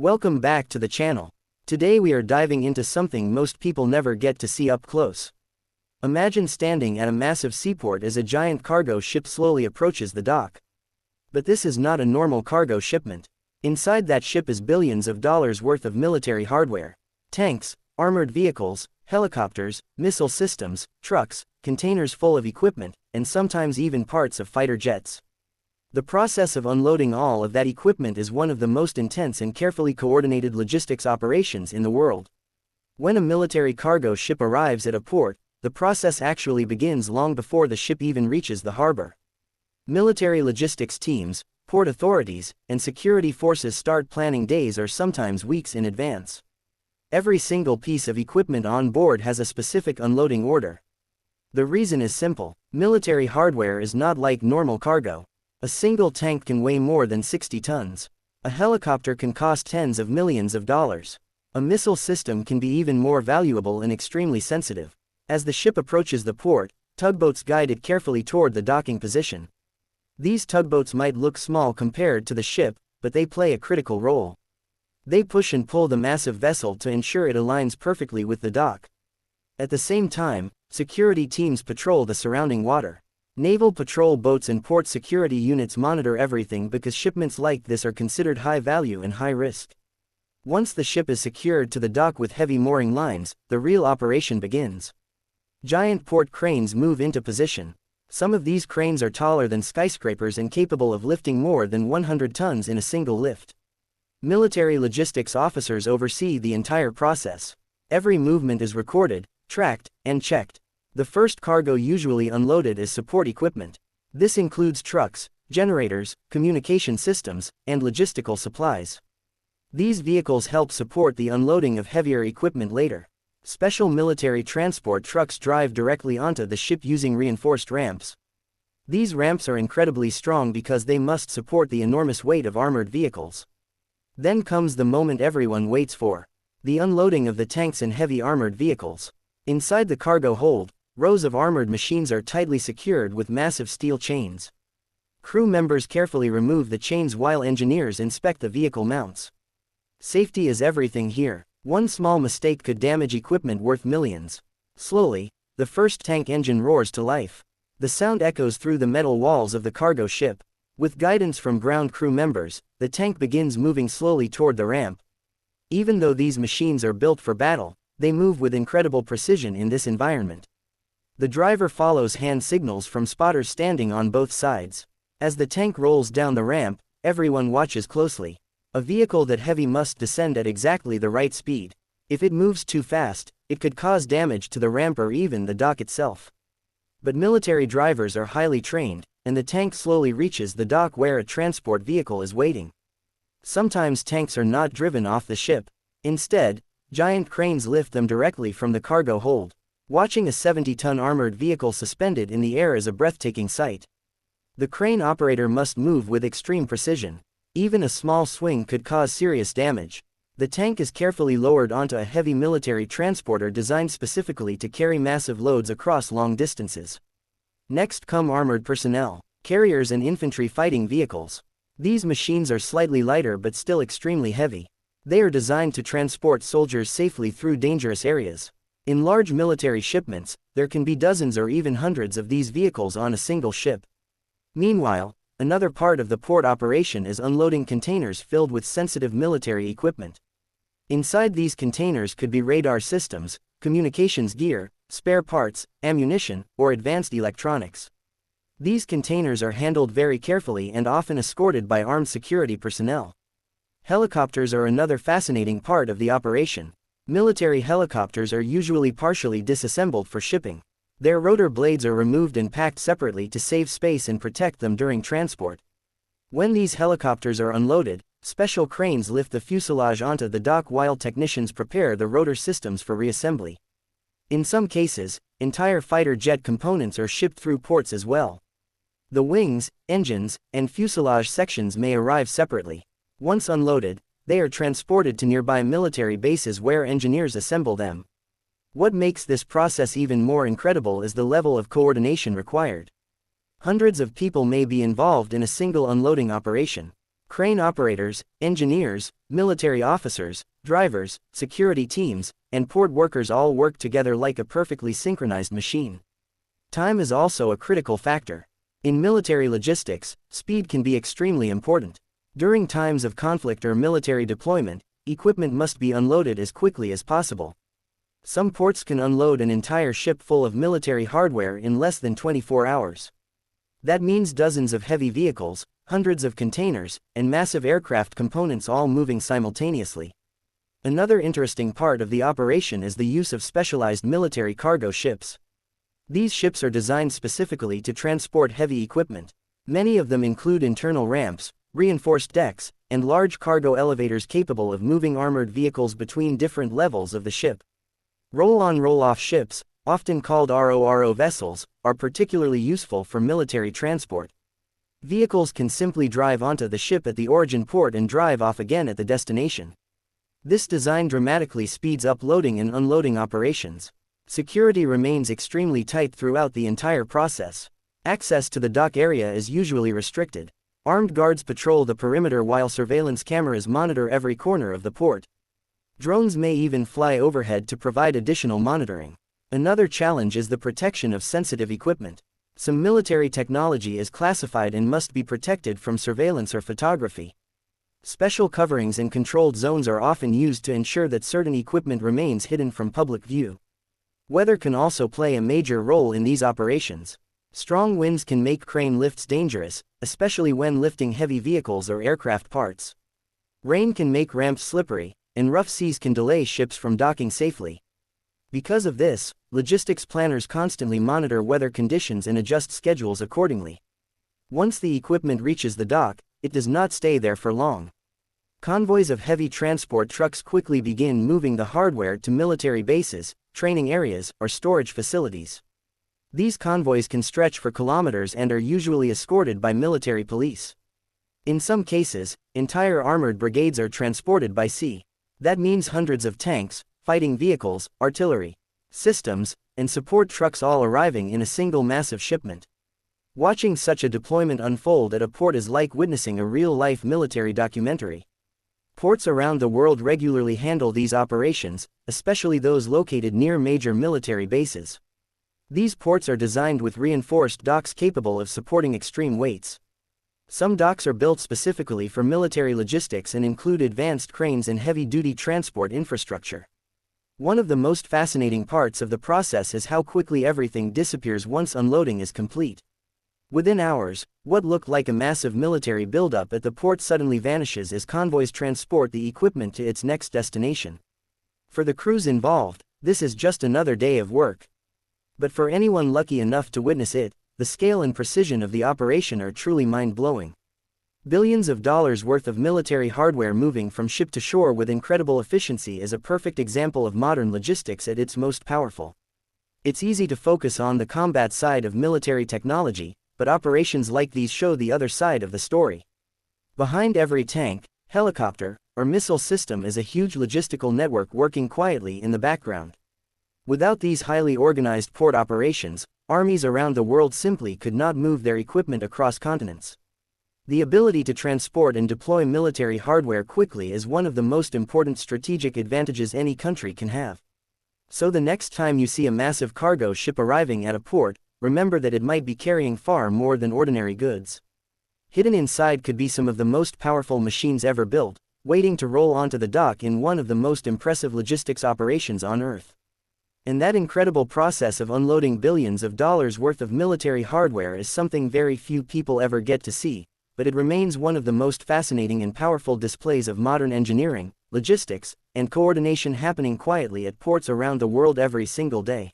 Welcome back to the channel. Today we are diving into something most people never get to see up close. Imagine standing at a massive seaport as a giant cargo ship slowly approaches the dock. But this is not a normal cargo shipment. Inside that ship is billions of dollars worth of military hardware. Tanks, armored vehicles, helicopters, missile systems, trucks, containers full of equipment, and sometimes even parts of fighter jets. The process of unloading all of that equipment is one of the most intense and carefully coordinated logistics operations in the world. When a military cargo ship arrives at a port, the process actually begins long before the ship even reaches the harbor. Military logistics teams, port authorities, and security forces start planning days or sometimes weeks in advance. Every single piece of equipment on board has a specific unloading order. The reason is simple: military hardware is not like normal cargo. A single tank can weigh more than 60 tons. A helicopter can cost tens of millions of dollars. A missile system can be even more valuable and extremely sensitive. As the ship approaches the port, tugboats guide it carefully toward the docking position. These tugboats might look small compared to the ship, but they play a critical role. They push and pull the massive vessel to ensure it aligns perfectly with the dock. At the same time, security teams patrol the surrounding water. Naval patrol boats and port security units monitor everything because shipments like this are considered high value and high risk. Once the ship is secured to the dock with heavy mooring lines, the real operation begins. Giant port cranes move into position. Some of these cranes are taller than skyscrapers and capable of lifting more than 100 tons in a single lift. Military logistics officers oversee the entire process. Every movement is recorded, tracked, and checked. The first cargo usually unloaded is support equipment. This includes trucks, generators, communication systems, and logistical supplies. These vehicles help support the unloading of heavier equipment later. Special military transport trucks drive directly onto the ship using reinforced ramps. These ramps are incredibly strong because they must support the enormous weight of armored vehicles. Then comes the moment everyone waits for: the unloading of the tanks and heavy armored vehicles. Inside the cargo hold, rows of armored machines are tightly secured with massive steel chains. Crew members carefully remove the chains while engineers inspect the vehicle mounts. Safety is everything here. One small mistake could damage equipment worth millions. Slowly, the first tank engine roars to life. The sound echoes through the metal walls of the cargo ship. With guidance from ground crew members, the tank begins moving slowly toward the ramp. Even though these machines are built for battle, they move with incredible precision in this environment. The driver follows hand signals from spotters standing on both sides. As the tank rolls down the ramp, everyone watches closely. A vehicle that heavy must descend at exactly the right speed. If it moves too fast, it could cause damage to the ramp or even the dock itself. But military drivers are highly trained, and the tank slowly reaches the dock where a transport vehicle is waiting. Sometimes tanks are not driven off the ship. Instead, giant cranes lift them directly from the cargo hold. Watching a 70-ton armored vehicle suspended in the air is a breathtaking sight. The crane operator must move with extreme precision. Even a small swing could cause serious damage. The tank is carefully lowered onto a heavy military transporter designed specifically to carry massive loads across long distances. Next come armored personnel, carriers and infantry fighting vehicles. These machines are slightly lighter but still extremely heavy. They are designed to transport soldiers safely through dangerous areas. In large military shipments, there can be dozens or even hundreds of these vehicles on a single ship. Meanwhile, another part of the port operation is unloading containers filled with sensitive military equipment. Inside these containers could be radar systems, communications gear, spare parts, ammunition, or advanced electronics. These containers are handled very carefully and often escorted by armed security personnel. Helicopters are another fascinating part of the operation. Military helicopters are usually partially disassembled for shipping. Their rotor blades are removed and packed separately to save space and protect them during transport. When these helicopters are unloaded, special cranes lift the fuselage onto the dock while technicians prepare the rotor systems for reassembly. In some cases, entire fighter jet components are shipped through ports as well. The wings, engines, and fuselage sections may arrive separately. Once unloaded, they are transported to nearby military bases where engineers assemble them. What makes this process even more incredible is the level of coordination required. Hundreds of people may be involved in a single unloading operation. Crane operators, engineers, military officers, drivers, security teams, and port workers all work together like a perfectly synchronized machine. Time is also a critical factor. In military logistics, speed can be extremely important. During times of conflict or military deployment, equipment must be unloaded as quickly as possible. Some ports can unload an entire ship full of military hardware in less than 24 hours. That means dozens of heavy vehicles, hundreds of containers, and massive aircraft components all moving simultaneously. Another interesting part of the operation is the use of specialized military cargo ships. These ships are designed specifically to transport heavy equipment. Many of them include internal ramps, reinforced decks, and large cargo elevators capable of moving armored vehicles between different levels of the ship. Roll-on roll-off ships, often called RORO vessels, are particularly useful for military transport. Vehicles can simply drive onto the ship at the origin port and drive off again at the destination. This design dramatically speeds up loading and unloading operations. Security remains extremely tight throughout the entire process. Access to the dock area is usually restricted. Armed guards patrol the perimeter while surveillance cameras monitor every corner of the port. Drones may even fly overhead to provide additional monitoring. Another challenge is the protection of sensitive equipment. Some military technology is classified and must be protected from surveillance or photography. Special coverings and controlled zones are often used to ensure that certain equipment remains hidden from public view. Weather can also play a major role in these operations. Strong winds can make crane lifts dangerous, especially when lifting heavy vehicles or aircraft parts. Rain can make ramps slippery, and rough seas can delay ships from docking safely. Because of this, logistics planners constantly monitor weather conditions and adjust schedules accordingly. Once the equipment reaches the dock, it does not stay there for long. Convoys of heavy transport trucks quickly begin moving the hardware to military bases, training areas, or storage facilities. These convoys can stretch for kilometers and are usually escorted by military police. In some cases, entire armored brigades are transported by sea. That means hundreds of tanks, fighting vehicles, artillery systems, and support trucks all arriving in a single massive shipment. Watching such a deployment unfold at a port is like witnessing a real-life military documentary. Ports around the world regularly handle these operations, especially those located near major military bases. These ports are designed with reinforced docks capable of supporting extreme weights. Some docks are built specifically for military logistics and include advanced cranes and heavy-duty transport infrastructure. One of the most fascinating parts of the process is how quickly everything disappears once unloading is complete. Within hours, what looked like a massive military buildup at the port suddenly vanishes as convoys transport the equipment to its next destination. For the crews involved, this is just another day of work. But for anyone lucky enough to witness it, the scale and precision of the operation are truly mind-blowing. Billions of dollars worth of military hardware moving from ship to shore with incredible efficiency is a perfect example of modern logistics at its most powerful. It's easy to focus on the combat side of military technology, but operations like these show the other side of the story. Behind every tank, helicopter, or missile system is a huge logistical network working quietly in the background. Without these highly organized port operations, armies around the world simply could not move their equipment across continents. The ability to transport and deploy military hardware quickly is one of the most important strategic advantages any country can have. So the next time you see a massive cargo ship arriving at a port, remember that it might be carrying far more than ordinary goods. Hidden inside could be some of the most powerful machines ever built, waiting to roll onto the dock in one of the most impressive logistics operations on Earth. And that incredible process of unloading billions of dollars worth of military hardware is something very few people ever get to see, but it remains one of the most fascinating and powerful displays of modern engineering, logistics, and coordination happening quietly at ports around the world every single day.